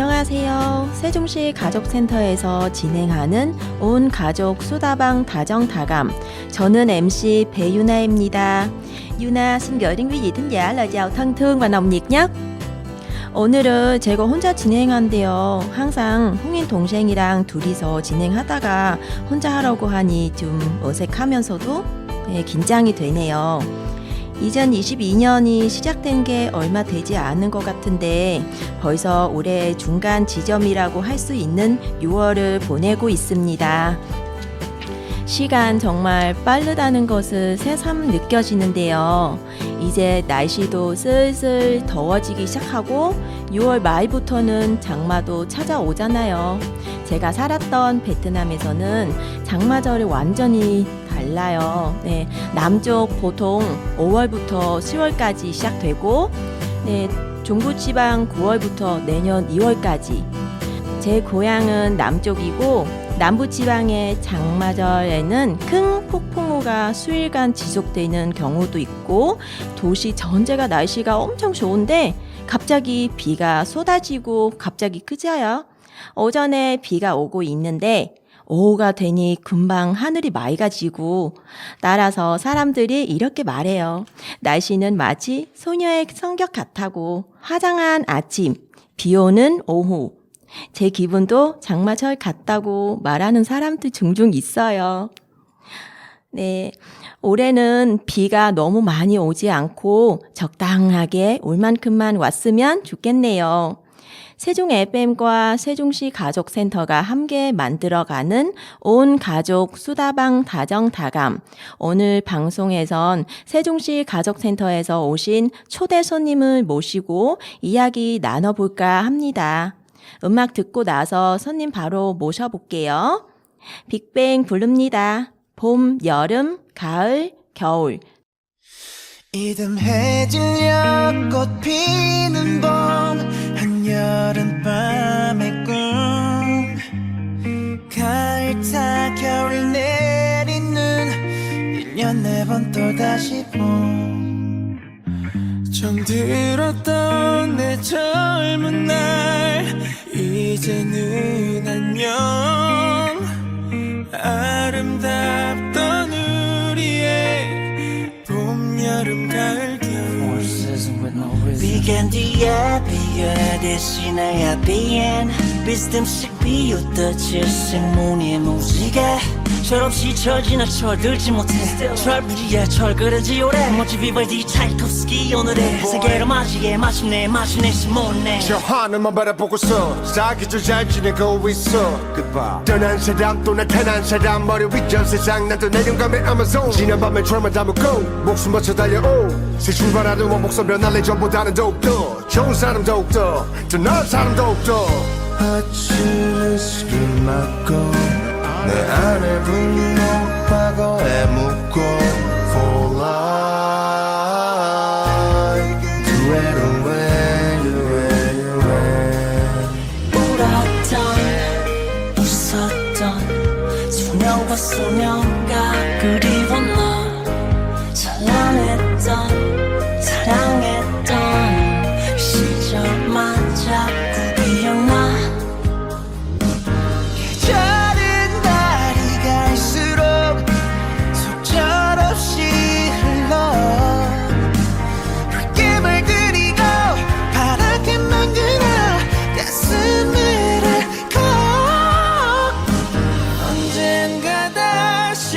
안녕하세요. 세종시 가족센터에서 진행하는 온 가족 수다방 다정다감. 저는 MC 배유나입니다. Yuna xin gửi đến quý vị thính giả lời chào thân thương và nồng nhiệt nhất. 오늘은 제가 혼자 진행한대요. 항상 홍인 동생이랑 둘이서 진행하다가 혼자 하라고 하니 좀 어색하면서도 긴장이 되네요. 2022년이 시작된 게 얼마 되지 않은 것 같은데 벌써 올해 중간 지점이라고 할 수 있는 6월을 보내고 있습니다. 시간 정말 빠르다는 것을 새삼 느껴지는데요. 이제 날씨도 슬슬 더워지기 시작하고 6월 말부터는 장마도 찾아오잖아요. 제가 살았던 베트남에서는 장마절이 완전히 달라요. 남쪽 보통 5월부터 10월까지 시작되고 중부지방 9월부터 내년 2월까지. 제 고향은 남쪽이고 남부지방의 장마절에는 큰 폭풍우가 수일간 지속되는 경우도 있고 도시 전체가 날씨가 엄청 좋은데 갑자기 비가 쏟아지고 갑자기 그쳐요. 오전에 비가 오고 있는데 오후가 되니 금방 하늘이 맑아지고 따라서 사람들이 이렇게 말해요. 날씨는 마치 소녀의 성격 같다고. 화창한 아침, 비 오는 오후. 제 기분도 장마철 같다고 말하는 사람도 종종 있어요. 올해는 비가 너무 많이 오지 않고 적당하게 올 만큼만 왔으면 좋겠네요. 세종 FM과 세종시 가족센터가 함께 만들어가는 온 가족 수다방 다정다감. 오늘 방송에선 세종시 가족센터에서 오신 초대 손님을 모시고 이야기 나눠볼까 합니다. 음악 듣고 나서 손님 바로 모셔볼게요. 빅뱅 부릅니다. 봄, 여름, 가을, 겨울. 이듬해질녘 꽃 피는 봄 한여름밤의 꿈 가을 타 겨울 내리는 1년 4번 또다시 봄 정들었던 내 젊은 날 이제는 안녕 아름답던 우리의 봄, 여름, 가을, 겨울 비간 뒤에 비에 대신에 비엔 비스듬씩 비웃듯이 생문의 무지개 철없이 철 지나 철들지 못해 철부지에 철 그려지 오래 멋지 비발디 차이콥스키 오늘의 세계로 맞이해 마침내 시몬네 저 하늘만 바라보고서 사기절 잘 지내고 있어 Goodbye 떠난 사람 또 나타난 사람 머리 위전 세상 나도 내려감의 아마존 지난 밤에 트라우마 담고 목숨 바쳐 달려오 새 출발하는 원목선 변할래 전보다는 더욱더 좋은 사람 더욱더 더 나은 사람 더욱더 아침을 스킨 맞고 내 안에 불린 과거에 묻고 For life Do it away, do it away 울었던 웃었던 소녀와 소녀가 그리워 너 찬란했던 사랑했던 시절만 자꾸 기억나 계절은 날이 갈수록 속절없이 흘러 붉게 물들이고 파랗게 만들어 가슴을 앓고 언젠가 다시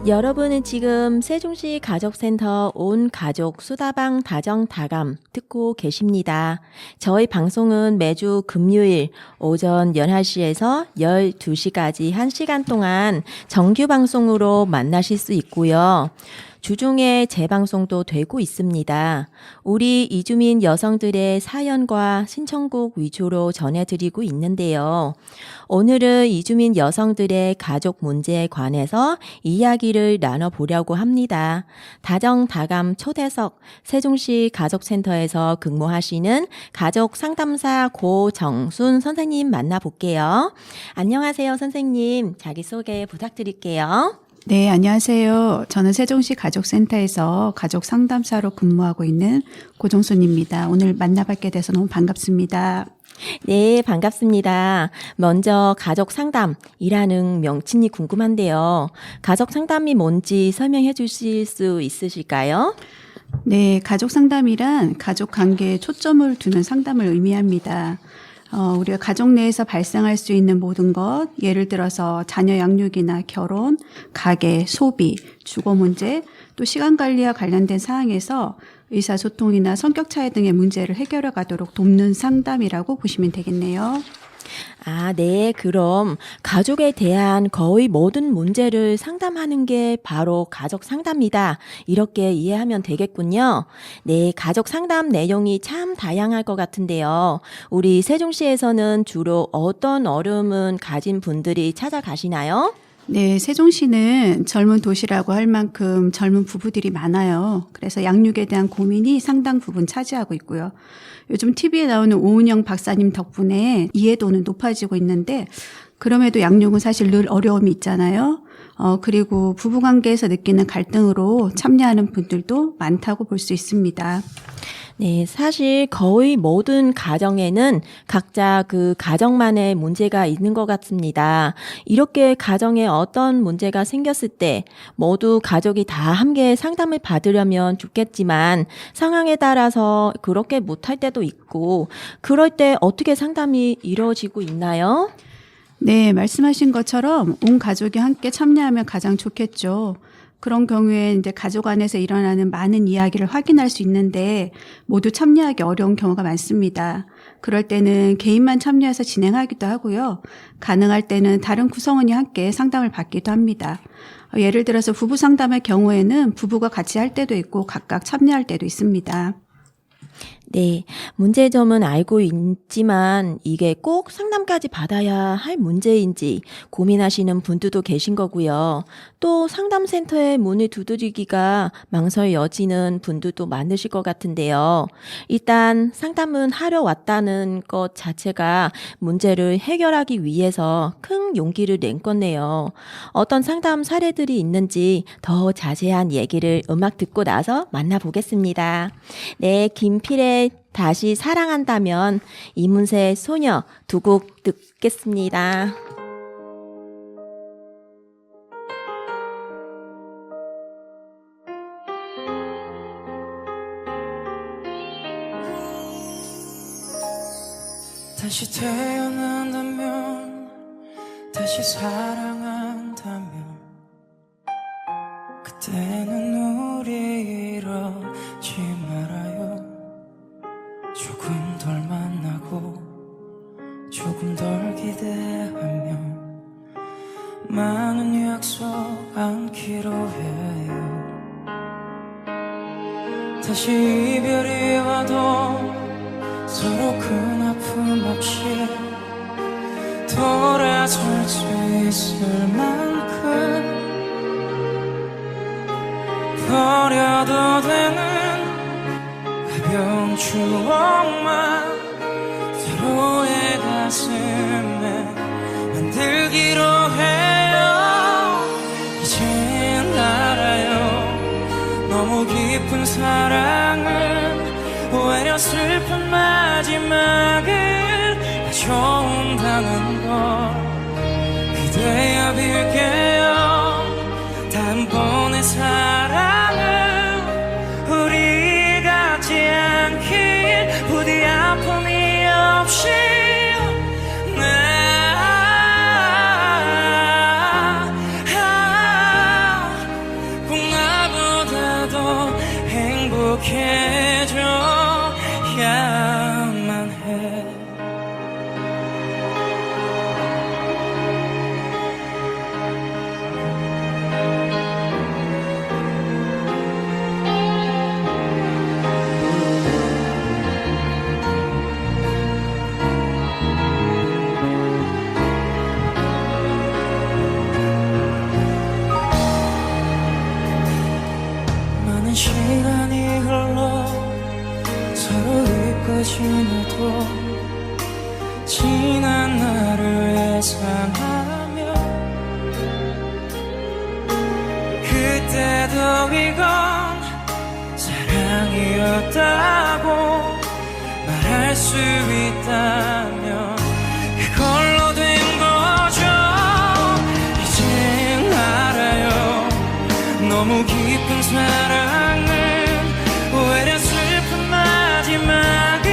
여러분은 지금 세종시 가족센터 온 가족 수다방 다정다감 듣고 계십니다. 저희 방송은 매주 금요일 오전 11시에서 12시까지 1시간 동안 정규 방송으로 만나실 수 있고요. 주중에 재방송도 되고 있습니다. 우리 이주민 여성들의 사연과 신청곡 위주로 전해드리고 있는데요. 오늘은 이주민 여성들의 가족 문제에 관해서 이야기를 나눠보려고 합니다. 다정다감 초대석 세종시 가족센터에서 근무하시는 가족상담사 고정순 선생님 만나볼게요. 안녕하세요, 선생님. 자기소개 부탁드릴게요. 네, 안녕하세요. 저는 세종시 가족센터에서 가족상담사로 근무하고 있는 고정순입니다. 오늘 만나뵙게 돼서 너무 반갑습니다. 네, 반갑습니다. 먼저 가족 상담이라는 명칭이 궁금한데요. 가족 상담이 뭔지 설명해 주실 수 있으실까요? 네, 가족 상담이란 가족 관계에 초점을 두는 상담을 의미합니다. 우리가 가족 내에서 발생할 수 있는 모든 것, 예를 들어서 자녀 양육이나 결혼, 가계, 소비, 주거 문제, 또 시간 관리와 관련된 사항에서 의사소통이나 성격 차이 등의 문제를 해결해 가도록 돕는 상담이라고 보시면 되겠네요. 아, 네. 그럼 가족에 대한 거의 모든 문제를 상담하는 게 바로 가족 상담이다. 이렇게 이해하면 되겠군요. 네, 가족 상담 내용이 참 다양할 것 같은데요. 우리 세종시에서는 주로 어떤 어려움을 가진 분들이 찾아가시나요? 네, 세종시는 젊은 도시라고 할 만큼 젊은 부부들이 많아요. 그래서 양육에 대한 고민이 상당 부분 차지하고 있고요. 요즘 TV에 나오는 오은영 박사님 덕분에 이해도는 높아지고 있는데 그럼에도 양육은 사실 늘 어려움이 있잖아요. 그리고 부부관계에서 느끼는 갈등으로 참여하는 분들도 많다고 볼 수 있습니다. 네, 사실 거의 모든 가정에는 각자 그 가정만의 문제가 있는 것 같습니다. 이렇게 가정에 어떤 문제가 생겼을 때 모두 가족이 다 함께 상담을 받으려면 좋겠지만 상황에 따라서 그렇게 못할 때도 있고 그럴 때 어떻게 상담이 이루어지고 있나요? 네, 말씀하신 것처럼 온 가족이 함께 참여하면 가장 좋겠죠. 그런 경우에 이제 가족 안에서 일어나는 많은 이야기를 확인할 수 있는데 모두 참여하기 어려운 경우가 많습니다. 그럴 때는 개인만 참여해서 진행하기도 하고요. 가능할 때는 다른 구성원이 함께 상담을 받기도 합니다. 예를 들어서 부부 상담의 경우에는 부부가 같이 할 때도 있고 각각 참여할 때도 있습니다. 네, 문제점은 알고 있지만 이게 꼭 상담까지 받아야 할 문제인지 고민하시는 분들도 계신 거고요. 또 상담센터에 문을 두드리기가 망설여지는 분들도 많으실 것 같은데요. 일단 상담은 하러 왔다는 것 자체가 문제를 해결하기 위해서 큰 용기를 낸 건데요. 어떤 상담 사례들이 있는지 더 자세한 얘기를 음악 듣고 나서 만나보겠습니다. 네, 김필의 다시 사랑한다면 이문세 소녀 두 곡 듣겠습니다. 다시 태어난다면 다시 사랑한다면 그때는 우리 이러지 말아요. 조금 덜 만나고 조금 덜 기대하며 많은 약속 않기로 해요. 다시 이별이 와도 서로 큰 아픔 없이 돌아설 수 있을 만큼 버려도 되는 가벼운 추억만 서로의 가슴에 만들기로 해요. 이젠 알아요. 너무 깊은 사랑은 오히려 슬픈 마지막을 가져온다는 걸 그대여 빌게요. 단번에 사랑은 우리 같지 않길 부디 아픔이 없이 있어야만 해. 많은 시간이 흘러 서로 잊고 지내도 지난 나를 예상하며 그때도 이건 사랑이었다고 말할 수 있다면 그걸로 된 거죠. 이젠 알아요. 너무 깊은 사랑은 오히려 슬픈 마지막을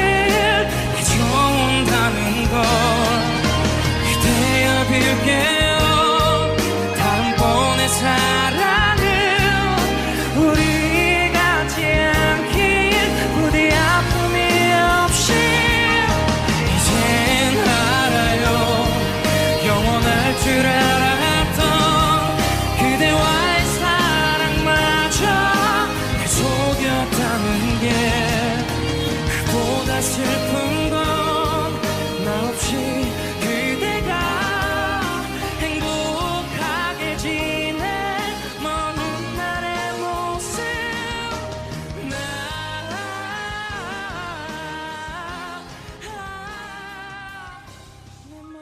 가져온다는 걸 그대여 빌게요. 다음번의 사랑은 우리 같지 않길 부디 아픔이 없이 이젠 알아요. 영원할 줄 알았던 그대와의 사랑마저 날 속였다는 게 그보다 슬픈 건 나 없이 그대가 행복하게 지내 먼 날의 모습 내 맘.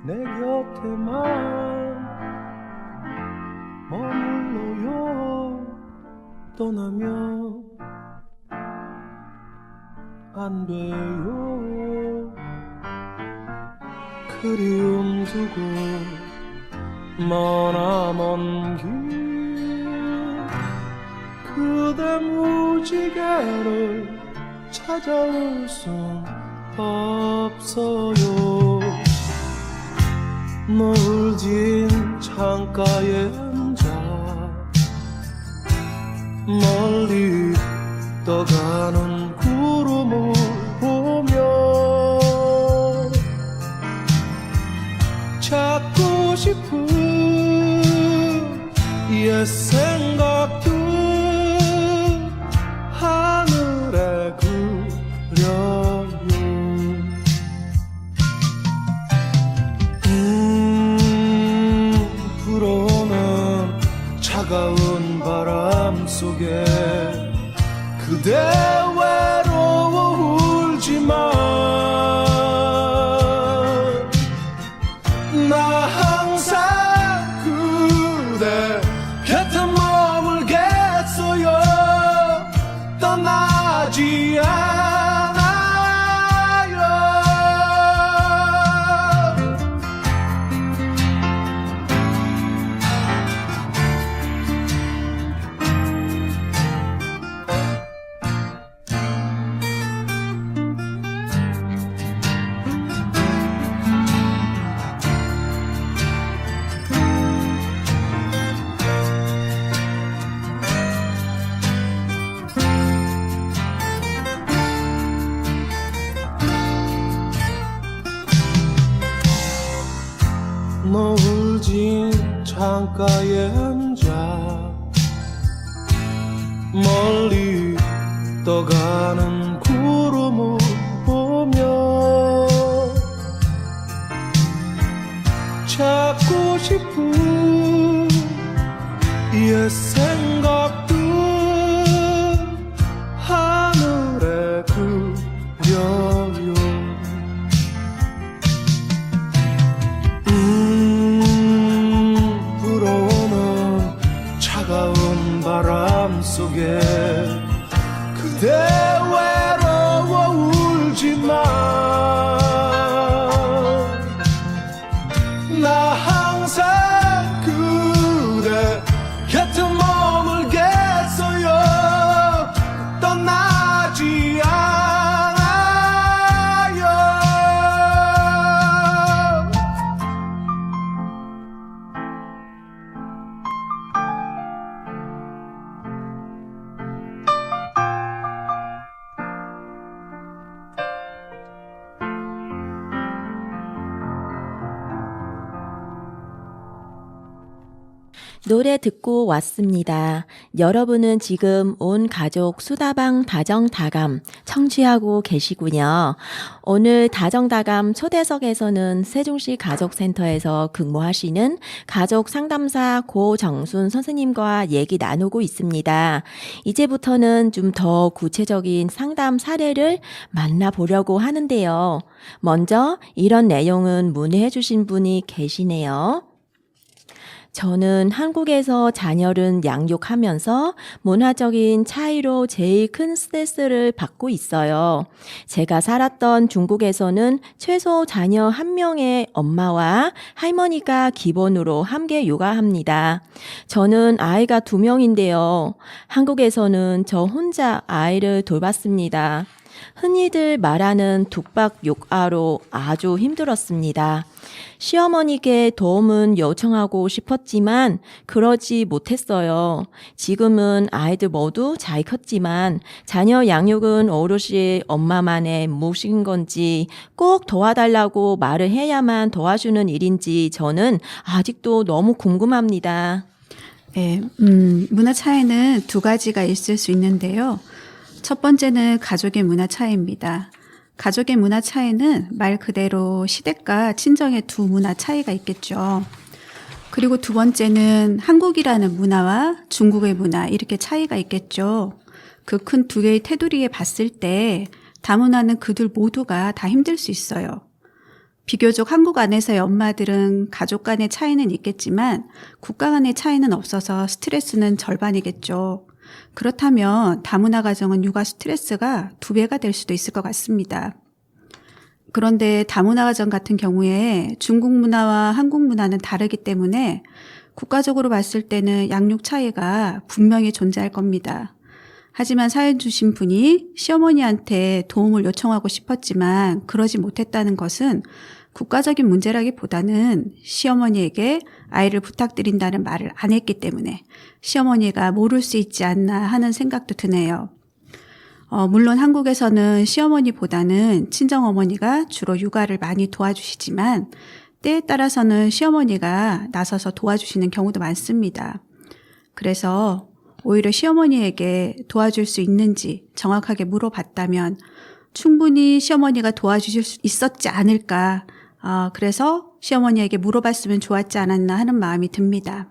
내 곁에만 머물러요. 떠나면 안 돼요. 그리움 두고 머나먼 길 그대 무지개를 찾아올 순 없어요. 노을 진 창가에 앉아 멀리 떠가는 구름을 보며 찾고 싶은 옛 생각들 하늘에 그려요. 불어오는 차가운 바람 속에 그대 외로워 울지마. 나 항상 그대 곁에 머물겠어요. 떠나지 않아요. 노을 진 창가에 앉아 멀리 떠가는 구름을 보며 찾고 싶은 옛 생각들 하늘에 그려요. 불어오는 차가운 바람 속에 그대 외로워 울지마. 나 항상 그대 곁에 머물겠어요. 떠나 노래 듣고 왔습니다. 여러분은 지금 온 가족 수다방 다정다감 청취하고 계시군요. 오늘 다정다감 초대석에서는 세종시 가족센터에서 근무하시는 가족 상담사 고정순 선생님과 얘기 나누고 있습니다. 이제부터는 좀 더 구체적인 상담 사례를 만나보려고 하는데요. 먼저 이런 내용은 문의해 주신 분이 계시네요. 저는 한국에서 자녀를 양육하면서 문화적인 차이로 제일 큰 스트레스를 받고 있어요. 제가 살았던 중국에서는 최소 자녀 1명의 엄마와 할머니가 기본으로 함께 육아합니다. 저는 아이가 2명인데요. 한국에서는 저 혼자 아이를 돌봤습니다. 흔히들 말하는 독박 육아로 아주 힘들었습니다. 시어머니께 도움은 요청하고 싶었지만 그러지 못했어요. 지금은 아이들 모두 잘 컸지만 자녀 양육은 오롯이 엄마만의 몫인 건지 꼭 도와달라고 말을 해야만 도와주는 일인지 저는 아직도 너무 궁금합니다. 네, 문화 차이는 2가지가 있을 수 있는데요. 첫 번째는 가족의 문화 차이입니다. 가족의 문화 차이는 말 그대로 시댁과 친정의 두 문화 차이가 있겠죠. 그리고 두 번째는 한국이라는 문화와 중국의 문화 이렇게 차이가 있겠죠. 그 큰 2개의 테두리에 봤을 때 다문화는 그들 모두가 다 힘들 수 있어요. 비교적 한국 안에서의 엄마들은 가족 간의 차이는 있겠지만 국가 간의 차이는 없어서 스트레스는 절반이겠죠. 그렇다면 다문화 가정은 육아 스트레스가 2배가 될 수도 있을 것 같습니다. 그런데 다문화 가정 같은 경우에 중국 문화와 한국 문화는 다르기 때문에 국가적으로 봤을 때는 양육 차이가 분명히 존재할 겁니다. 하지만 사연 주신 분이 시어머니한테 도움을 요청하고 싶었지만 그러지 못했다는 것은 국가적인 문제라기보다는 시어머니에게 아이를 부탁드린다는 말을 안 했기 때문에 시어머니가 모를 수 있지 않나 하는 생각도 드네요. 물론 한국에서는 시어머니보다는 친정어머니가 주로 육아를 많이 도와주시지만 때에 따라서는 시어머니가 나서서 도와주시는 경우도 많습니다. 그래서 오히려 시어머니에게 도와줄 수 있는지 정확하게 물어봤다면 충분히 시어머니가 도와주실 수 있었지 않을까. 그래서 시어머니에게 물어봤으면 좋았지 않았나 하는 마음이 듭니다.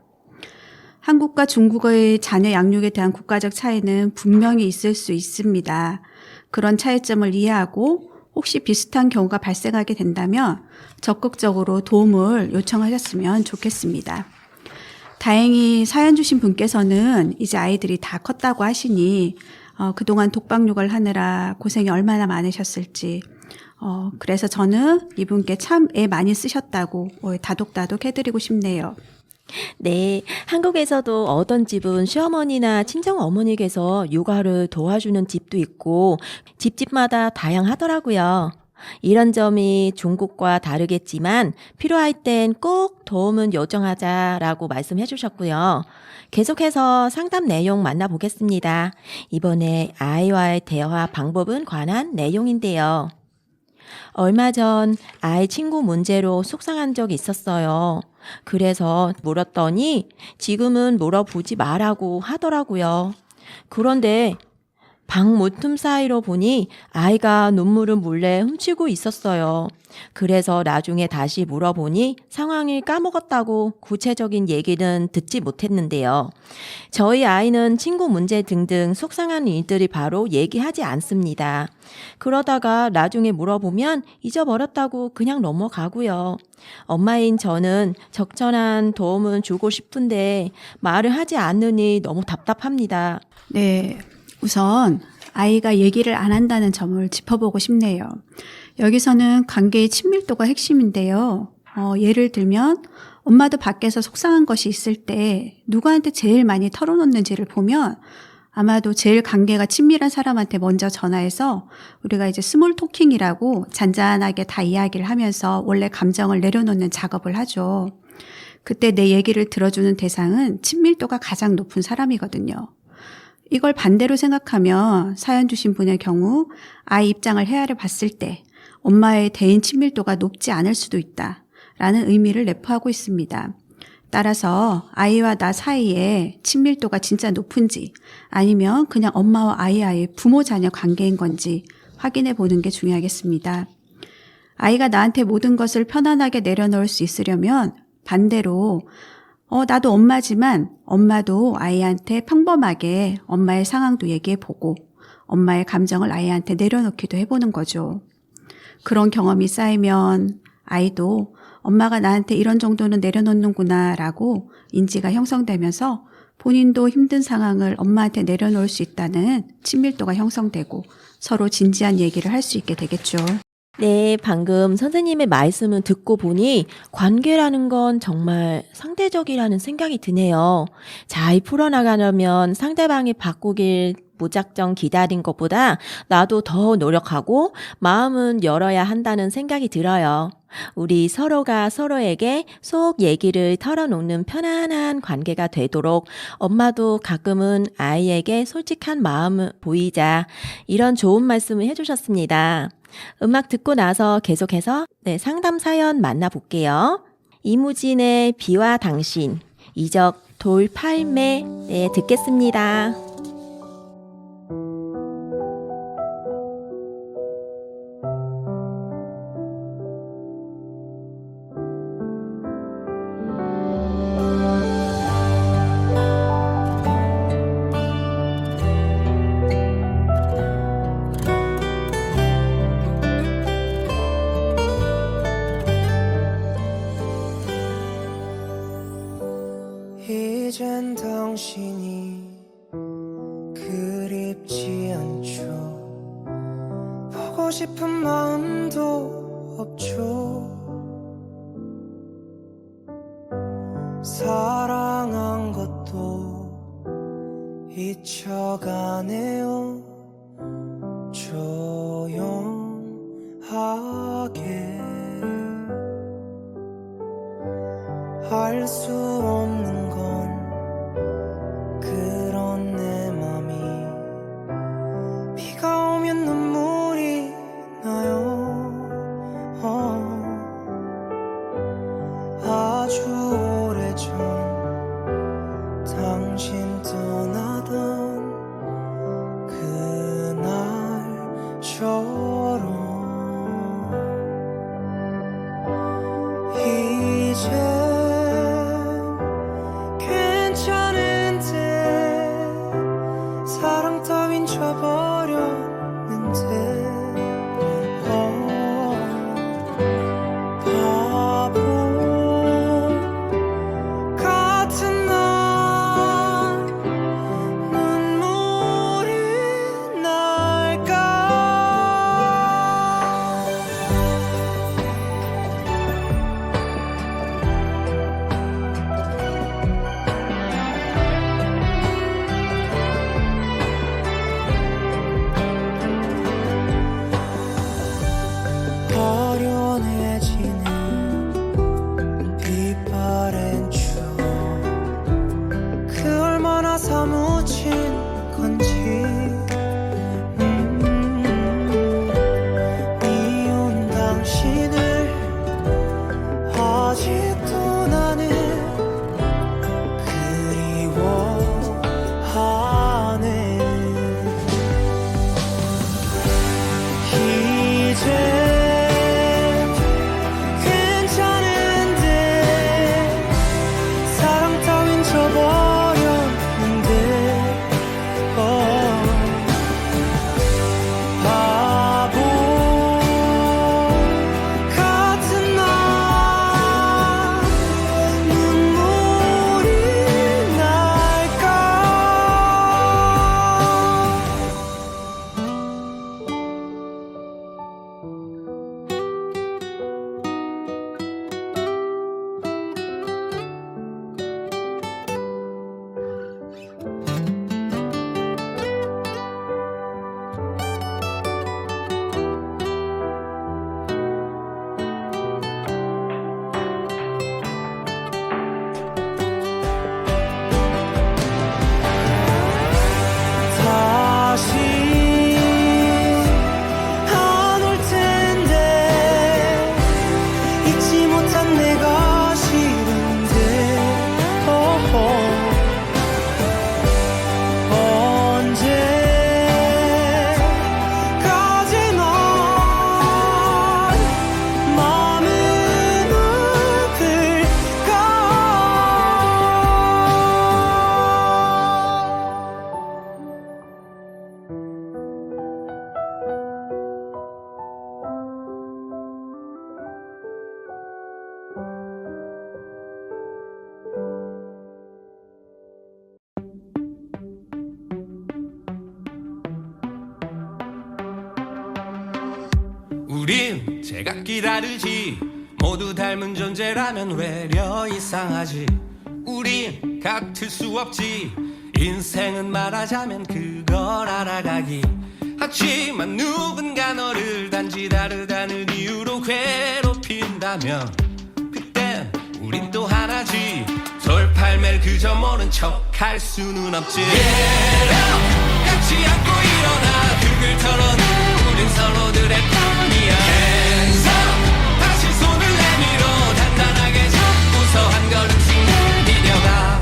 한국과 중국의 자녀 양육에 대한 국가적 차이는 분명히 있을 수 있습니다. 그런 차이점을 이해하고 혹시 비슷한 경우가 발생하게 된다면 적극적으로 도움을 요청하셨으면 좋겠습니다. 다행히 사연 주신 분께서는 이제 아이들이 다 컸다고 하시니 그동안 독박 육아를 하느라 고생이 얼마나 많으셨을지 그래서 저는 이분께 참 애 많이 쓰셨다고 다독다독 해드리고 싶네요. 네, 한국에서도 어떤 집은 시어머니나 친정어머니께서 육아를 도와주는 집도 있고 집집마다 다양하더라고요. 이런 점이 중국과 다르겠지만 필요할 땐 꼭 도움은 요청하자라고 말씀해 주셨고요. 계속해서 상담 내용 만나보겠습니다. 이번에 아이와의 대화 방법은 관한 내용인데요. 얼마 전 아이 친구 문제로 속상한 적이 있었어요. 그래서 물었더니 지금은 물어보지 말라고 하더라고요. 그런데 방 문틈 사이로 보니 아이가 눈물을 몰래 훔치고 있었어요. 그래서 나중에 다시 물어보니 상황을 까먹었다고 구체적인 얘기는 듣지 못했는데요. 저희 아이는 친구 문제 등등 속상한 일들이 바로 얘기하지 않습니다. 그러다가 나중에 물어보면 잊어버렸다고 그냥 넘어가고요. 엄마인 저는 적절한 도움을 주고 싶은데 말을 하지 않으니 너무 답답합니다. 네, 우선 아이가 얘기를 안 한다는 점을 짚어보고 싶네요. 여기서는 관계의 친밀도가 핵심인데요. 예를 들면 엄마도 밖에서 속상한 것이 있을 때 누구한테 제일 많이 털어놓는지를 보면 아마도 제일 관계가 친밀한 사람한테 먼저 전화해서 우리가 이제 스몰 토킹이라고 잔잔하게 다 이야기를 하면서 원래 감정을 내려놓는 작업을 하죠. 그때 내 얘기를 들어주는 대상은 친밀도가 가장 높은 사람이거든요. 이걸 반대로 생각하면 사연 주신 분의 경우 아이 입장을 헤아려 봤을 때 엄마의 대인 친밀도가 높지 않을 수도 있다라는 의미를 내포하고 있습니다. 따라서 아이와 나 사이에 친밀도가 진짜 높은지 아니면 그냥 엄마와 아이의 부모 자녀 관계인 건지 확인해 보는 게 중요하겠습니다. 아이가 나한테 모든 것을 편안하게 내려놓을 수 있으려면 반대로 나도 엄마지만 엄마도 아이한테 평범하게 엄마의 상황도 얘기해 보고 엄마의 감정을 아이한테 내려놓기도 해보는 거죠. 그런 경험이 쌓이면 아이도 엄마가 나한테 이런 정도는 내려놓는구나 라고 인지가 형성되면서 본인도 힘든 상황을 엄마한테 내려놓을 수 있다는 친밀도가 형성되고 서로 진지한 얘기를 할 수 있게 되겠죠. 네, 방금 선생님의 말씀을 듣고 보니 관계라는 건 정말 상대적이라는 생각이 드네요. 잘 풀어나가려면 상대방이 바꾸길 무작정 기다린 것보다 나도 더 노력하고 마음은 열어야 한다는 생각이 들어요. 우리 서로가 서로에게 속 얘기를 털어놓는 편안한 관계가 되도록 엄마도 가끔은 아이에게 솔직한 마음을 보이자 이런 좋은 말씀을 해주셨습니다. 음악 듣고 나서 계속해서 상담 사연 만나볼게요. 이무진의 비와 당신, 이적 돌팔매 듣겠습니다. 이젠 당신이 그립지 않죠. 보고 싶은 마음도 없죠. 사랑한 것도 잊혀가네요. 조용하게 알 수 없는 건 그런 내 맘이 비가 오면 눈물이 나요. 아주 오래전 당신 떠나던 그날처럼 이제 사랑 따윈 져버렸는데 바보 같은 난 눈물이 날까. 우린 제각기 다르지 모두 닮은 존재라면 외려 이상하지 우린 같을 수 없지 인생은 말하자면 그걸 알아가기 하지만 누군가 너를 단지 다르다는 이유로 괴롭힌다면 그땐 우린 또 하나지 돌팔매를 그저 모른 척 할 수는 없지 Get up! 같이 안고 일어나 그걸 털어내 우린 서로들의 편이야 Hands up! 다시 손을 내밀어 단단하게 잡고서 한 걸음씩 내밀려가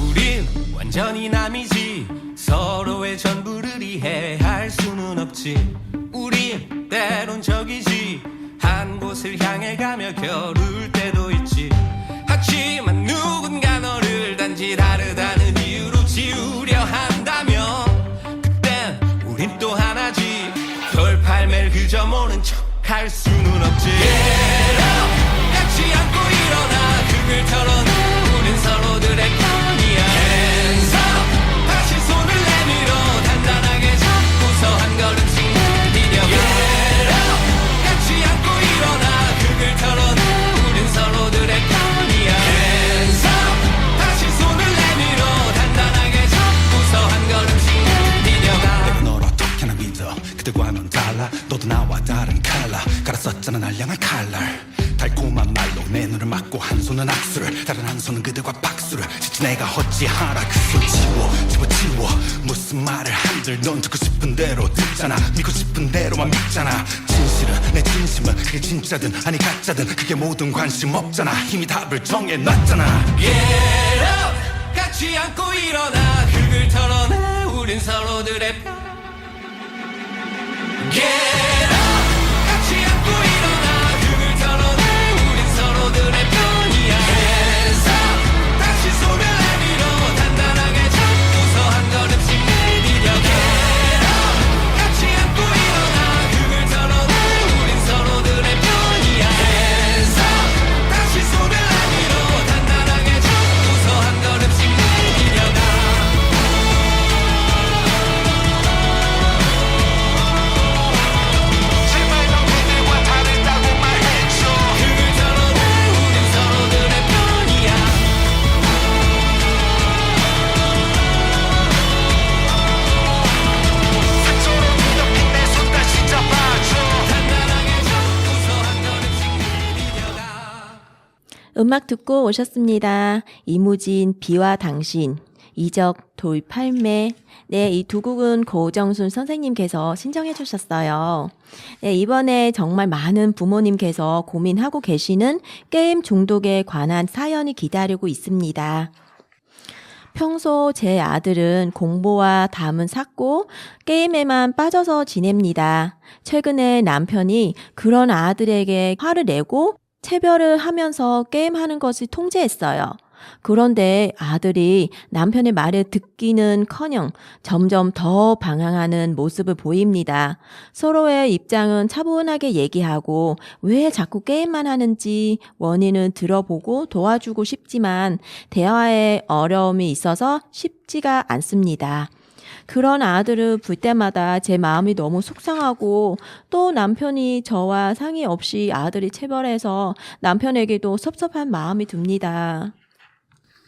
우린 완전히 남이지 서로의 전부를 이해할 수는 없지 우린 때론 적이지 한 곳을 향해 가며 겨룰 때도 있지 하지만 누군가 너를 단지 다르다는 이유로 지우려 한다면 그땐 우린 또 하나지 돌팔매를 그저 모른 척 할 수는 없지 Get up! 같이 안고 일어나 그걸 털어내 우린 서로들의 편이야 Hands up! 다시 손을 내밀어 단단하게 잡고서 한 걸음씩 내밀려가 Get up! 같이 안고 일어나 그걸 털어내 우린 서로들의 편이야 Hands up! 다시 손을 내밀어 단단하게 잡고서 한 걸음씩 내밀려가 내가 널 어떻게나 믿어 그들과는 달라 너도 나와 다른 칼라 갈았었잖아 날 향한 칼날 달콤한 말로 내 눈을 막고 한 손은 악수를 다른 한 손은 그들과 박수를 지치 내가 어찌하라 그 손 집어치워 무슨 말을 한들 넌 듣고 싶은 대로 듣잖아 믿고 싶은 대로만 믿잖아 진실은 내 진심은 그게 진짜든 아니 가짜든 그게 모든 관심 없잖아 이미 답을 정해놨잖아 Get up! 같이 안고 일어나 그걸 털어내 우린 서로들의 편 Get up! 같이 안고 일어나 그걸 털어내 우린 서로들의 편이야 Hands up! 다시 손을 내밀어 단단하게 잡고서 한 걸음씩 내밀려가 Get up! 같이 안고 일어나 그걸 털어내 우린 서로들의 편이야 Hands up! 다시 손을 내밀어 단단하게 잡고서 한 걸음씩 내밀려가 제발 넌 그들과 다르다고 말해줘 그걸 털어내 우린 서로들의 편이야 상처로 뒤덮인 내 손 다시 잡아줘 단단하게 잡고서 한 걸음씩 내밀려가 음악 듣고 오셨습니다. 이무진 비와 당신, 이적 돌팔매. 네, 이 두 곡은 고정순 선생님께서 신청해 주셨어요. 네, 이번에 정말 많은 부모님께서 고민하고 계시는 게임 중독에 관한 사연이 기다리고 있습니다. 평소 제 아들은 공부와 담은 삭고 게임에만 빠져서 지냅니다. 최근에 남편이 그런 아들에게 화를 내고 체별을 하면서 게임하는 것을 통제했어요. 그런데 아들이 남편의 말을 듣기는커녕 점점 더 방황하는 모습을 보입니다. 서로의 입장은 차분하게 얘기하고 왜 자꾸 게임만 하는지 원인을 들어보고 도와주고 싶지만 대화에 어려움이 있어서 쉽지가 않습니다. 그런 아들을 볼 때마다 제 마음이 너무 속상하고 또 남편이 저와 상의 없이 아들이 체벌해서 남편에게도 섭섭한 마음이 듭니다.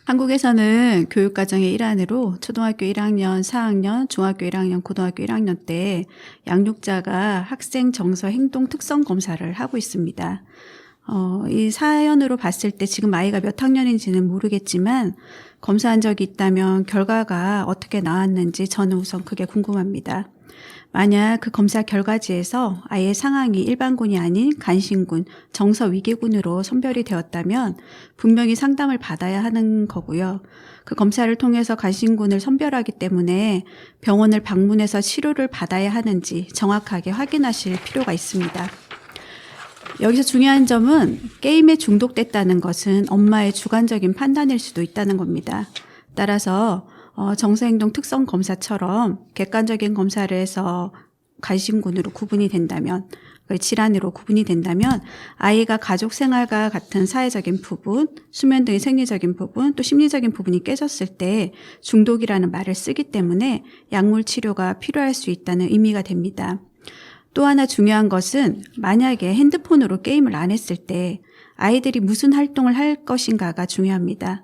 한국에서는 교육과정의 일환으로 초등학교 1학년, 4학년, 중학교 1학년, 고등학교 1학년 때 양육자가 학생 정서 행동 특성 검사를 하고 있습니다. 이 사연으로 봤을 때 지금 아이가 몇 학년인지는 모르겠지만 검사한 적이 있다면 결과가 어떻게 나왔는지 저는 우선 그게 궁금합니다. 만약 그 검사 결과지에서 아이의 상황이 일반군이 아닌 간신군, 정서위기군으로 선별이 되었다면 분명히 상담을 받아야 하는 거고요. 그 검사를 통해서 간신군을 선별하기 때문에 병원을 방문해서 치료를 받아야 하는지 정확하게 확인하실 필요가 있습니다. 여기서 중요한 점은 게임에 중독됐다는 것은 엄마의 주관적인 판단일 수도 있다는 겁니다. 따라서 정서행동 특성 검사처럼 객관적인 검사를 해서 간신군으로 구분이 된다면 질환으로 구분이 된다면 아이가 가족 생활과 같은 사회적인 부분, 수면 등의 생리적인 부분, 또 심리적인 부분이 깨졌을 때 중독이라는 말을 쓰기 때문에 약물 치료가 필요할 수 있다는 의미가 됩니다. 또 하나 중요한 것은 만약에 핸드폰으로 게임을 안 했을 때 아이들이 무슨 활동을 할 것인가가 중요합니다.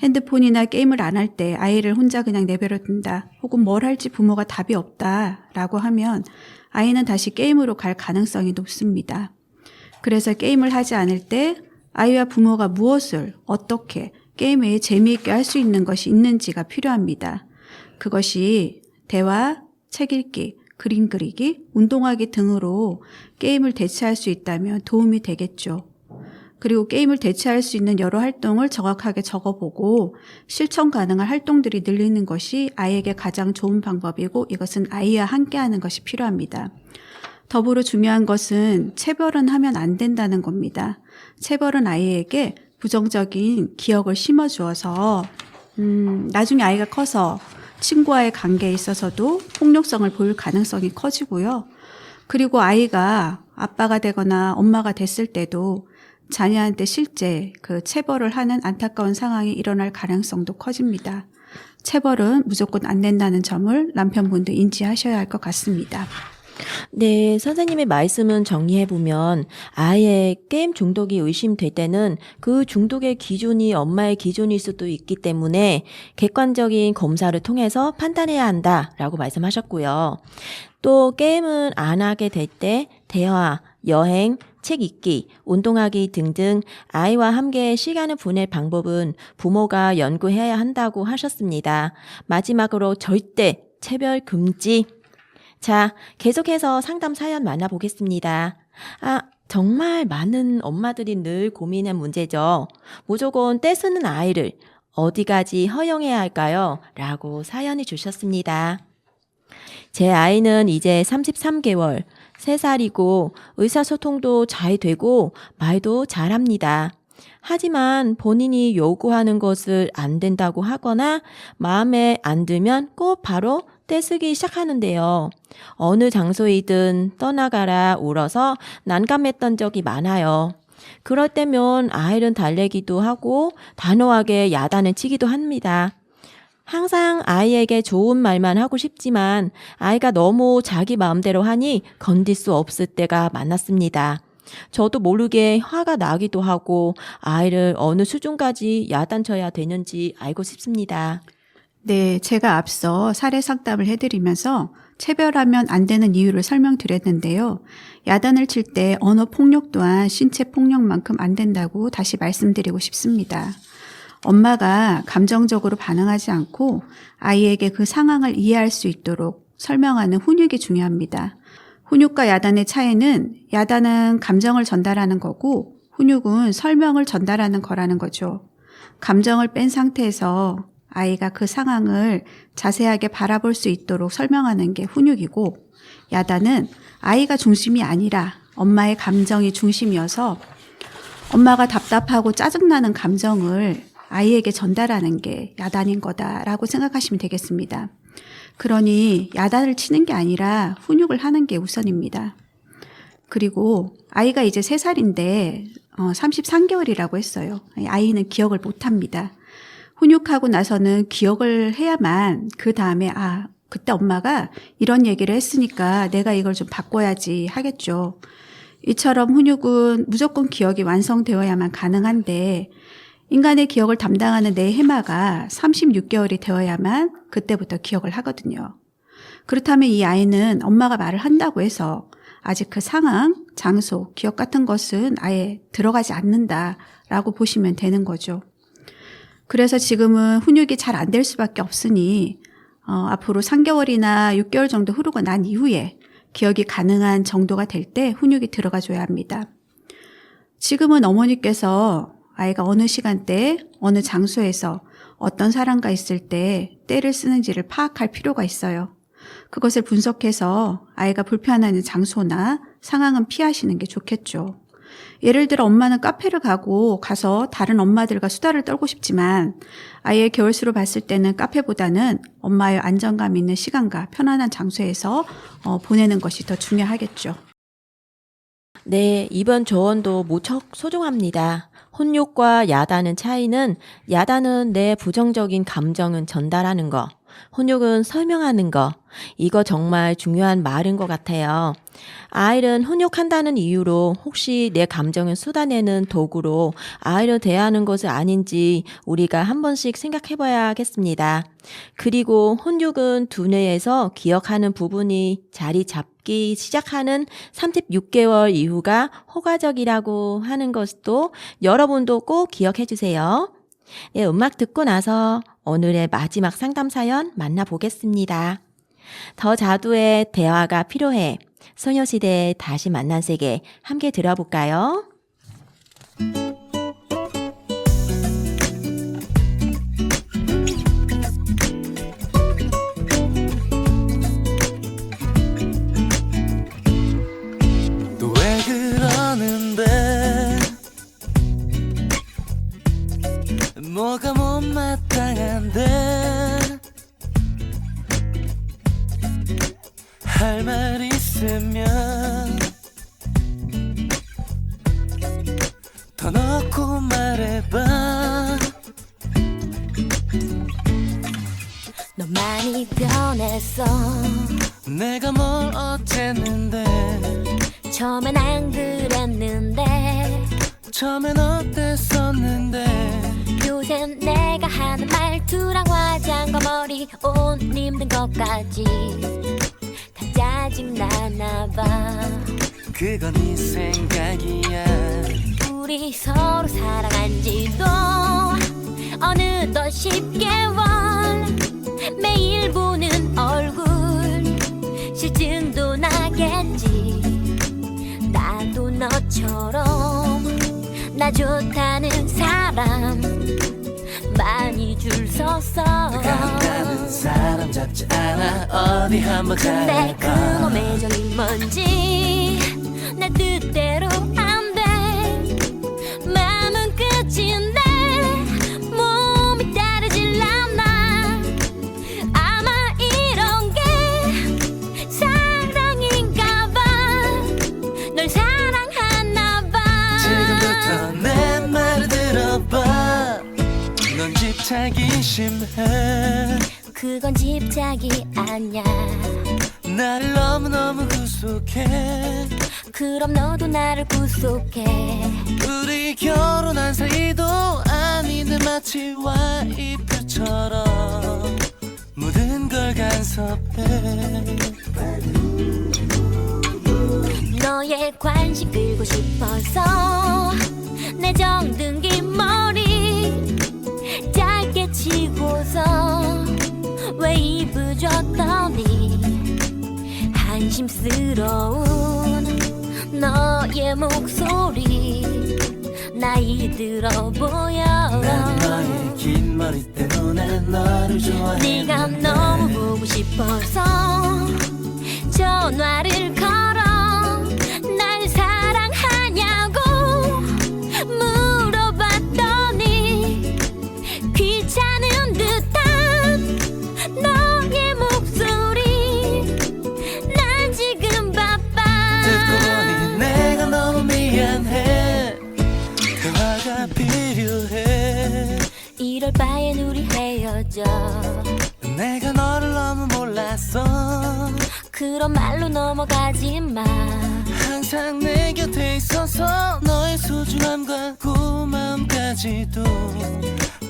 핸드폰이나 게임을 안 할 때 아이를 혼자 그냥 내버려 둔다, 혹은 뭘 할지 부모가 답이 없다라고 하면 아이는 다시 게임으로 갈 가능성이 높습니다. 그래서 게임을 하지 않을 때 아이와 부모가 무엇을 어떻게 게임에 재미있게 할 수 있는 것이 있는지가 필요합니다. 그것이 대화, 책 읽기, 그림 그리기, 운동하기 등으로 게임을 대체할 수 있다면 도움이 되겠죠. 그리고 게임을 대체할 수 있는 여러 활동을 정확하게 적어보고 실천 가능한 활동들이 늘리는 것이 아이에게 가장 좋은 방법이고, 이것은 아이와 함께하는 것이 필요합니다. 더불어 중요한 것은 체벌은 하면 안 된다는 겁니다. 체벌은 아이에게 부정적인 기억을 심어주어서 나중에 아이가 커서 친구와의 관계에 있어서도 폭력성을 보일 가능성이 커지고요. 그리고 아이가 아빠가 되거나 엄마가 됐을 때도 자녀한테 실제 그 체벌을 하는 안타까운 상황이 일어날 가능성도 커집니다. 체벌은 무조건 안 된다는 점을 남편분도 인지하셔야 할 것 같습니다. 네, 선생님의 말씀은 정리해보면 아이의 게임 중독이 의심될 때는 그 중독의 기준이 엄마의 기준일 수도 있기 때문에 객관적인 검사를 통해서 판단해야 한다라고 말씀하셨고요. 또 게임을 안 하게 될 때 대화, 여행, 책 읽기, 운동하기 등등 아이와 함께 시간을 보낼 방법은 부모가 연구해야 한다고 하셨습니다. 마지막으로 절대 체벌 금지. 자, 계속해서 상담 사연 만나보겠습니다. 정말 많은 엄마들이 늘 고민한 문제죠. 무조건 떼쓰는 아이를 어디까지 허용해야 할까요? 라고 사연을 주셨습니다. 제 아이는 이제 33개월, 3살이고 의사소통도 잘 되고 말도 잘합니다. 하지만 본인이 요구하는 것을 안 된다고 하거나 마음에 안 들면 꼭 바로 떼쓰기 시작하는데요. 어느 장소이든 떠나가라 울어서 난감했던 적이 많아요. 그럴 때면 아이를 달래기도 하고 단호하게 야단을 치기도 합니다. 항상 아이에게 좋은 말만 하고 싶지만 아이가 너무 자기 마음대로 하니 건들 수 없을 때가 많았습니다. 저도 모르게 화가 나기도 하고 아이를 어느 수준까지 야단쳐야 되는지 알고 싶습니다. 네, 제가 앞서 사례 상담을 해드리면서 체벌하면 안 되는 이유를 설명드렸는데요. 야단을 칠 때 언어 폭력 또한 신체 폭력만큼 안 된다고 다시 말씀드리고 싶습니다. 엄마가 감정적으로 반응하지 않고 아이에게 그 상황을 이해할 수 있도록 설명하는 훈육이 중요합니다. 훈육과 야단의 차이는 야단은 감정을 전달하는 거고 훈육은 설명을 전달하는 거라는 거죠. 감정을 뺀 상태에서 아이가 그 상황을 자세하게 바라볼 수 있도록 설명하는 게 훈육이고, 야단은 아이가 중심이 아니라 엄마의 감정이 중심이어서 엄마가 답답하고 짜증나는 감정을 아이에게 전달하는 게 야단인 거다라고 생각하시면 되겠습니다. 그러니 야단을 치는 게 아니라 훈육을 하는 게 우선입니다. 그리고 아이가 이제 3살인데 33개월이라고 했어요. 아이는 기억을 못합니다. 훈육하고 나서는 기억을 해야만 그 다음에 그때 엄마가 이런 얘기를 했으니까 내가 이걸 좀 바꿔야지 하겠죠. 이처럼 훈육은 무조건 기억이 완성되어야만 가능한데 인간의 기억을 담당하는 뇌 해마가 36개월이 되어야만 그때부터 기억을 하거든요. 그렇다면 이 아이는 엄마가 말을 한다고 해서 아직 그 상황, 장소, 기억 같은 것은 아예 들어가지 않는다라고 보시면 되는 거죠. 그래서 지금은 훈육이 잘 안 될 수밖에 없으니 앞으로 3개월이나 6개월 정도 흐르고 난 이후에 기억이 가능한 정도가 될 때 훈육이 들어가 줘야 합니다. 지금은 어머니께서 아이가 어느 시간대, 어느 장소에서 어떤 사람과 있을 때 때를 쓰는지를 파악할 필요가 있어요. 그것을 분석해서 아이가 불편한 장소나 상황은 피하시는 게 좋겠죠. 예를 들어 엄마는 카페를 가서 다른 엄마들과 수다를 떨고 싶지만 아이의 겨울수로 봤을 때는 카페보다는 엄마의 안정감 있는 시간과 편안한 장소에서 보내는 것이 더 중요하겠죠. 네, 이번 조언도 무척 소중합니다. 혼욕과 야단의 차이는 야단은 내 부정적인 감정은 전달하는 거, 혼욕은 설명하는 거. 이거 정말 중요한 말인 것 같아요. 아이를 혼욕한다는 이유로 혹시 내 감정을 쏟아내는 도구로 아이를 대하는 것은 아닌지 우리가 한 번씩 생각해 봐야겠습니다. 그리고 혼욕은 두뇌에서 기억하는 부분이 자리 잡기 시작하는 36개월 이후가 효과적이라고 하는 것도 여러분도 꼭 기억해 주세요. 네, 음악 듣고 나서 오늘의 마지막 상담 사연 만나보겠습니다. 더 자두의 대화가 필요해. 소녀시대의 다시 만난 세계 함께 들어볼까요? 또 왜 그러는데 뭐가 못마땅한데 할 말 있으면 더 넣고 말해봐. 너 많이 변했어. 내가 뭘 어쨌는데 처음엔 안 그랬는데 처음엔 어땠었는데 요샌 내가 하는 말투랑 화장과 머리 옷 입는 것까지 다 짜증나나봐. 그건 네 생각이야. 우리 서로 사랑한 지도 어느덧 10개월. 매일 보는 얼굴 실증도 나겠지. 나도 너처럼 나 좋다는 사람 많이 줄 섰어. 간다는 사람 잡지 않아. 어디 한번 근데 잘해봐. 그놈의 정이 뭔지 내 뜻대로 안 돼. 마음은 끝인데 몸이 따르질 않아. 아마 이런 게 사랑인가 봐. 널 사랑하나 봐. 지금부터 내 말을 들어봐. 넌 집착이 심해. 그건 집착이 아냐. 나를 너무너무 구속해. 그럼 너도 나를 구속해. 우리 결혼한 사이도 아닌데 마치 와이프처럼 모든 걸 간섭해. 너의 관심 끌고 싶어서 내 정등기 머리 짧게 치고서 웨이브 줬더니 한심스러운 너의 목소리 나이 들어 보여. 난 너의 긴 머리 때문에 너를 좋아해. 네가 너무 보고 싶어서 전화를 걸어. 날 사랑하냐고 물어봤더니 귀찮은 듯한 너의 목소리. 난 지금 바빠. 듣고 보니 내가 너무 미안해. 대화가 필요해. 이럴 바엔 우리 헤어져. 내가 너를 너무 몰랐어. 그런 말로 넘어가지 마. 항상 내 곁에 있어서 너의 소중함과 고마움까지도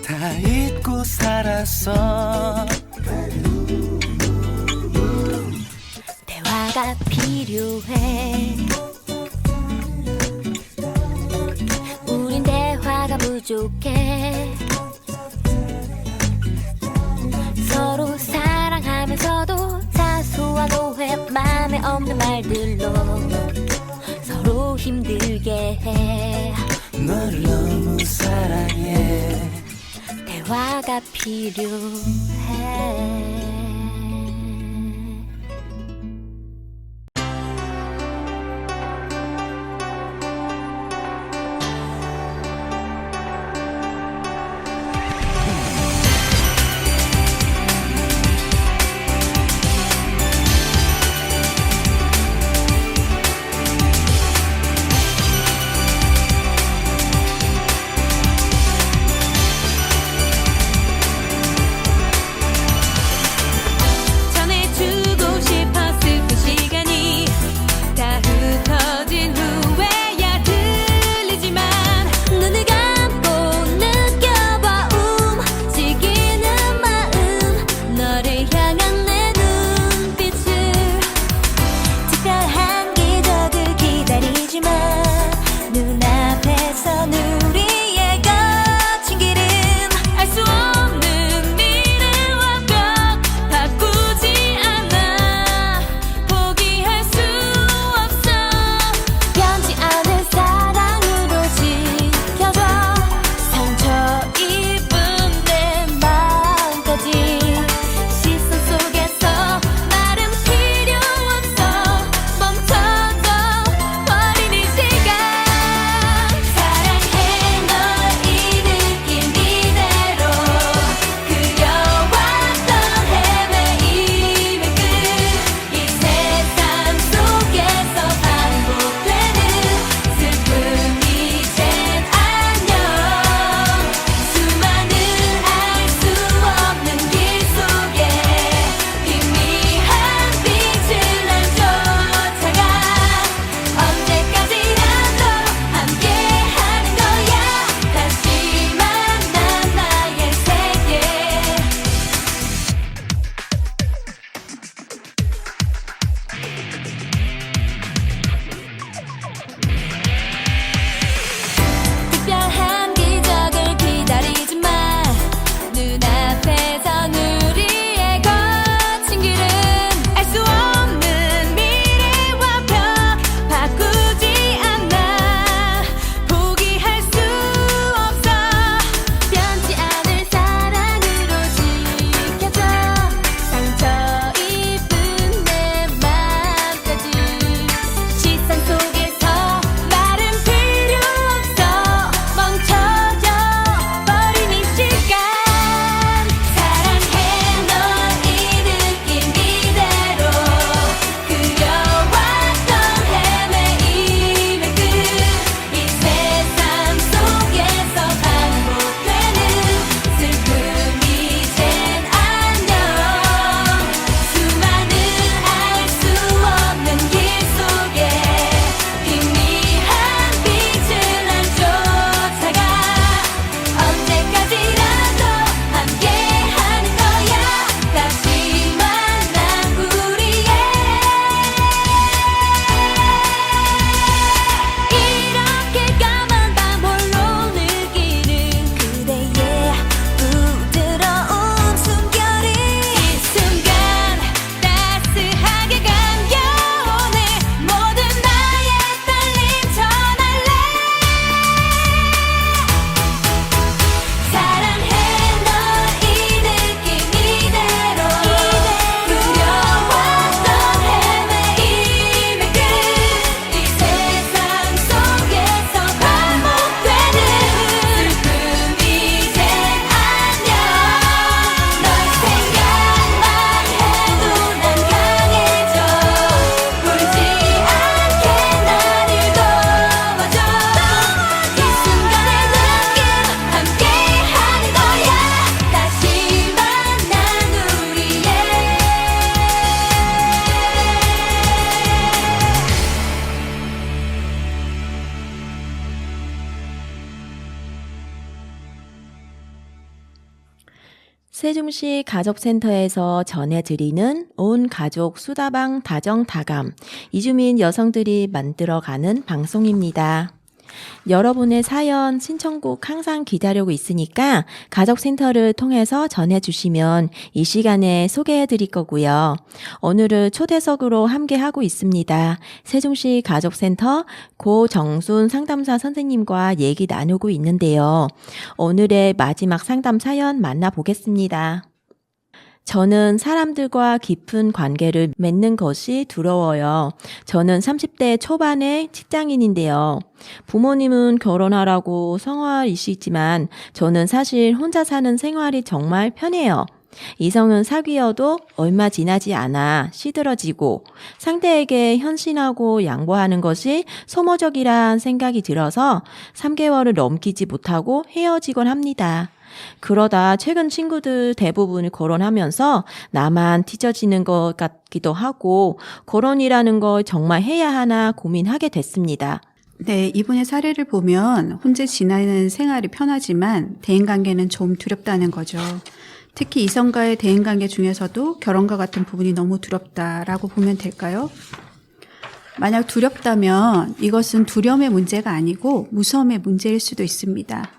다 잊고 살았어. 대화가 필요해. 우린 대화가 부족해. 서로 사랑하면서도 사소한 오해 맘에 없는 말들로 서로 힘들게 해. 너를 너무 사랑해. 대화가 필요해. 세종시 가족센터에서 전해드리는 온 가족 수다방 다정다감, 이주민 여성들이 만들어가는 방송입니다. 여러분의 사연, 신청곡 항상 기다리고 있으니까 가족센터를 통해서 전해주시면 이 시간에 소개해드릴 거고요. 오늘은 초대석으로 함께하고 있습니다. 세종시 가족센터 고정순 상담사 선생님과 얘기 나누고 있는데요. 오늘의 마지막 상담 사연 만나보겠습니다. 저는 사람들과 깊은 관계를 맺는 것이 두려워요. 저는 30대 초반의 직장인인데요. 부모님은 결혼하라고 성화이시지만 저는 사실 혼자 사는 생활이 정말 편해요. 이성은 사귀어도 얼마 지나지 않아 시들어지고 상대에게 헌신하고 양보하는 것이 소모적이란 생각이 들어서 3개월을 넘기지 못하고 헤어지곤 합니다. 그러다 최근 친구들 대부분이 결혼하면서 나만 뒤처지는 것 같기도 하고 결혼이라는 걸 정말 해야 하나 고민하게 됐습니다. 네, 이분의 사례를 보면 혼자 지내는 생활이 편하지만 대인관계는 좀 두렵다는 거죠. 특히 이성과의 대인관계 중에서도 결혼과 같은 부분이 너무 두렵다라고 보면 될까요? 만약 두렵다면 이것은 두려움의 문제가 아니고 무서움의 문제일 수도 있습니다.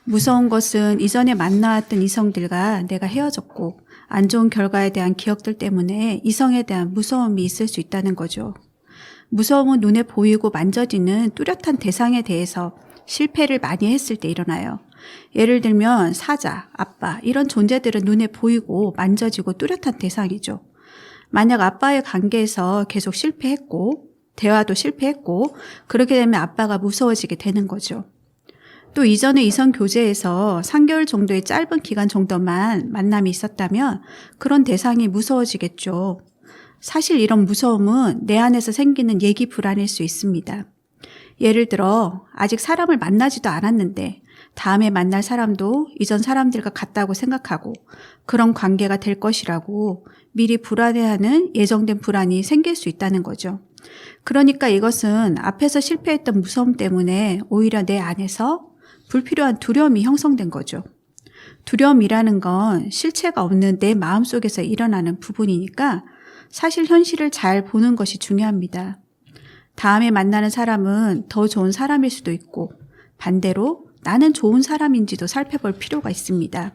무서운 것은 이전에 만나왔던 이성들과 내가 헤어졌고 안 좋은 결과에 대한 기억들 때문에 이성에 대한 무서움이 있을 수 있다는 거죠. 무서움은 눈에 보이고 만져지는 뚜렷한 대상에 대해서 실패를 많이 했을 때 일어나요. 예를 들면 사자, 아빠 이런 존재들은 눈에 보이고 만져지고 뚜렷한 대상이죠. 만약 아빠의 관계에서 계속 실패했고 대화도 실패했고 그렇게 되면 아빠가 무서워지게 되는 거죠. 또 이전에 이성 교제에서 3개월 정도의 짧은 기간 정도만 만남이 있었다면 그런 대상이 무서워지겠죠. 사실 이런 무서움은 내 안에서 생기는 예기 불안일 수 있습니다. 예를 들어 아직 사람을 만나지도 않았는데 다음에 만날 사람도 이전 사람들과 같다고 생각하고 그런 관계가 될 것이라고 미리 불안해하는 예정된 불안이 생길 수 있다는 거죠. 그러니까 이것은 앞에서 실패했던 무서움 때문에 오히려 내 안에서 불필요한 두려움이 형성된 거죠. 두려움이라는 건 실체가 없는 내 마음속에서 일어나는 부분이니까 사실 현실을 잘 보는 것이 중요합니다. 다음에 만나는 사람은 더 좋은 사람일 수도 있고 반대로 나는 좋은 사람인지도 살펴볼 필요가 있습니다.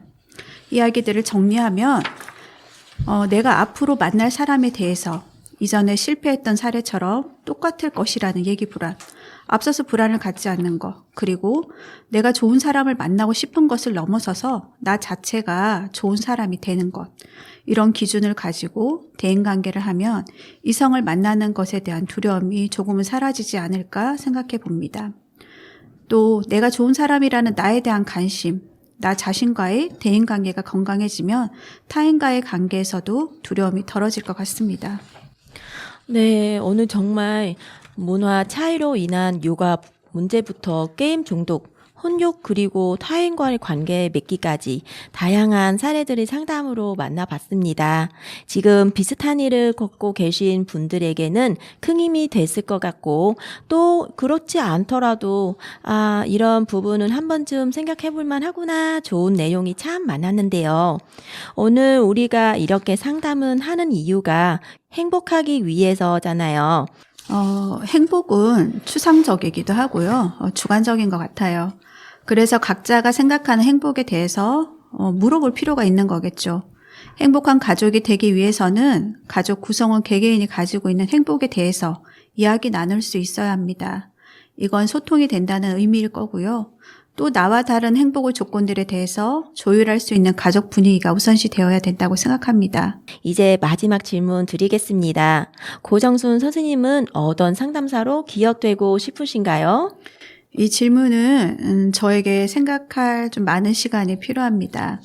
이야기들을 정리하면 내가 앞으로 만날 사람에 대해서 이전에 실패했던 사례처럼 똑같을 것이라는 얘기 불안, 앞서서 불안을 갖지 않는 것, 그리고 내가 좋은 사람을 만나고 싶은 것을 넘어서서 나 자체가 좋은 사람이 되는 것, 이런 기준을 가지고 대인관계를 하면 이성을 만나는 것에 대한 두려움이 조금은 사라지지 않을까 생각해 봅니다. 또 내가 좋은 사람이라는 나에 대한 관심, 나 자신과의 대인관계가 건강해지면 타인과의 관계에서도 두려움이 덜어질 것 같습니다. 네, 오늘 정말 문화 차이로 인한 육아 문제부터 게임 중독, 혼욕 그리고 타인과의 관계 맺기까지 다양한 사례들을 상담으로 만나봤습니다. 지금 비슷한 일을 겪고 계신 분들에게는 큰 힘이 됐을 것 같고 또 그렇지 않더라도 이런 부분은 한 번쯤 생각해 볼 만하구나 좋은 내용이 참 많았는데요. 오늘 우리가 이렇게 상담은 하는 이유가 행복하기 위해서잖아요. 행복은 추상적이기도 하고요. 주관적인 것 같아요. 그래서 각자가 생각하는 행복에 대해서 물어볼 필요가 있는 거겠죠. 행복한 가족이 되기 위해서는 가족 구성원 개개인이 가지고 있는 행복에 대해서 이야기 나눌 수 있어야 합니다. 이건 소통이 된다는 의미일 거고요. 또 나와 다른 행복의 조건들에 대해서 조율할 수 있는 가족 분위기가 우선시 되어야 된다고 생각합니다. 이제 마지막 질문 드리겠습니다. 고정순 선생님은 어떤 상담사로 기억되고 싶으신가요? 이 질문은 저에게 생각할 좀 많은 시간이 필요합니다.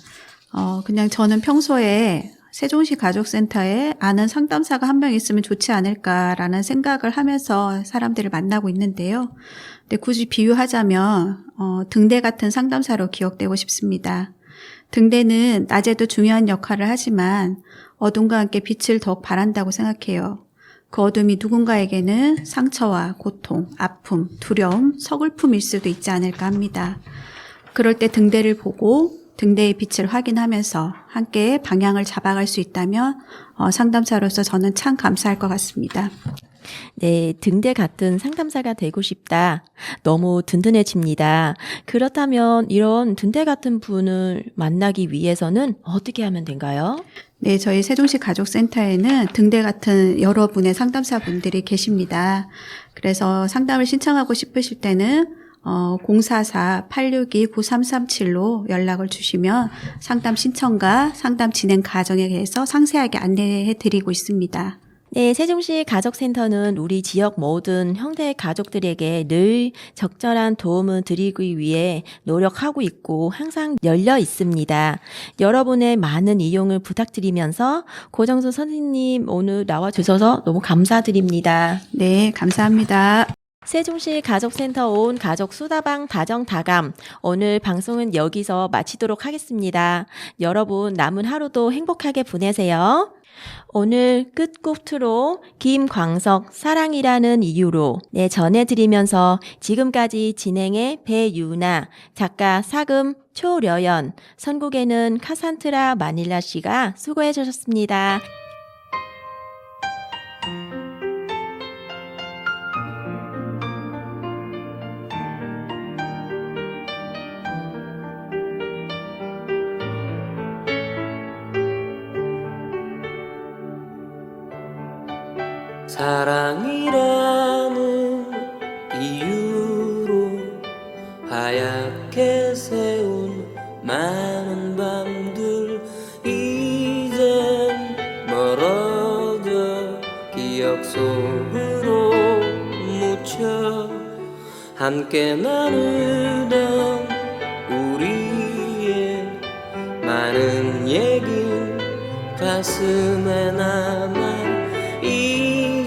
그냥 저는 평소에 세종시 가족센터에 아는 상담사가 한 명 있으면 좋지 않을까라는 생각을 하면서 사람들을 만나고 있는데요. 근데 굳이 비유하자면 등대 같은 상담사로 기억되고 싶습니다. 등대는 낮에도 중요한 역할을 하지만 어둠과 함께 빛을 더욱 발한다고 생각해요. 그 어둠이 누군가에게는 상처와 고통, 아픔, 두려움, 서글픔일 수도 있지 않을까 합니다. 그럴 때 등대를 보고 등대의 빛을 확인하면서 함께 방향을 잡아갈 수 있다면 상담사로서 저는 참 감사할 것 같습니다. 네, 등대 같은 상담사가 되고 싶다. 너무 든든해집니다. 그렇다면 이런 등대 같은 분을 만나기 위해서는 어떻게 하면 될까요? 네, 저희 세종시 가족센터에는 등대 같은 여러분의 상담사분들이 계십니다. 그래서 상담을 신청하고 싶으실 때는 044-862-9337로 연락을 주시면 상담 신청과 상담 진행 과정에 대해서 상세하게 안내해 드리고 있습니다. 네, 세종시 가족센터는 우리 지역 모든 형태 가족들에게 늘 적절한 도움을 드리기 위해 노력하고 있고 항상 열려 있습니다. 여러분의 많은 이용을 부탁드리면서 고정수 선생님 오늘 나와주셔서 너무 감사드립니다. 네, 감사합니다. 세종시 가족센터 온 가족 수다방 다정다감 오늘 방송은 여기서 마치도록 하겠습니다. 여러분 남은 하루도 행복하게 보내세요. 오늘 끝곡으로 김광석 사랑이라는 이유로 전해드리면서 지금까지 진행의 배유나, 작가 사금 초려연, 선곡에는 카산트라 마닐라 씨가 수고해 주셨습니다. 사랑이라는 이유로 하얗게 세운 많은 밤들 이젠 멀어져 기억 속으로 묻혀 함께 나누던 우리의 많은 얘긴 가슴에 남아 이젠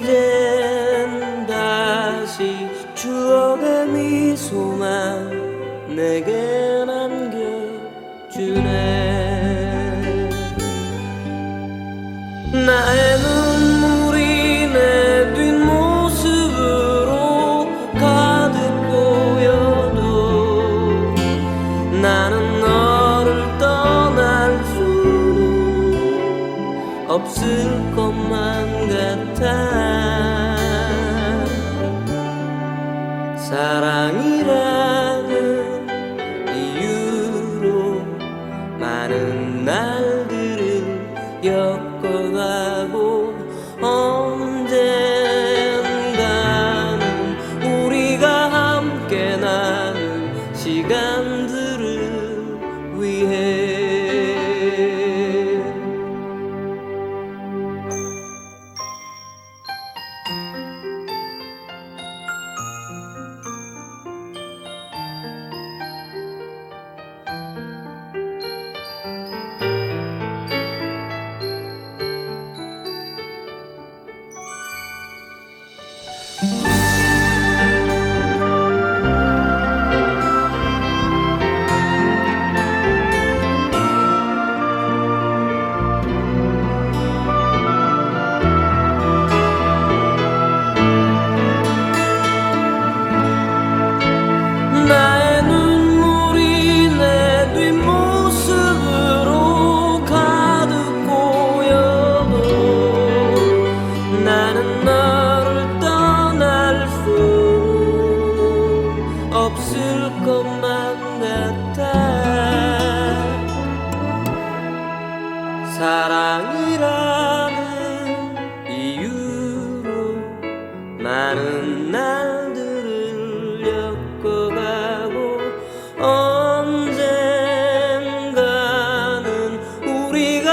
다시 추억의 미소만 내게 남겨주네. 나의 눈물이 내 뒷모습으로 가득 보여도 나는 너를 떠날 수는 없을 것만 같아. 사랑이라는 이유로 많은 날들을 엮어가고 언젠가는 우리가 함께 나눈 시간들을 위해 나의 눈물이 내 뒷모습으로 가득 고여도 나는 너를 떠날 수 없을 것만 같아. 사랑이라는 이유로 많은 날들을 엮어가고 언젠가는 우리가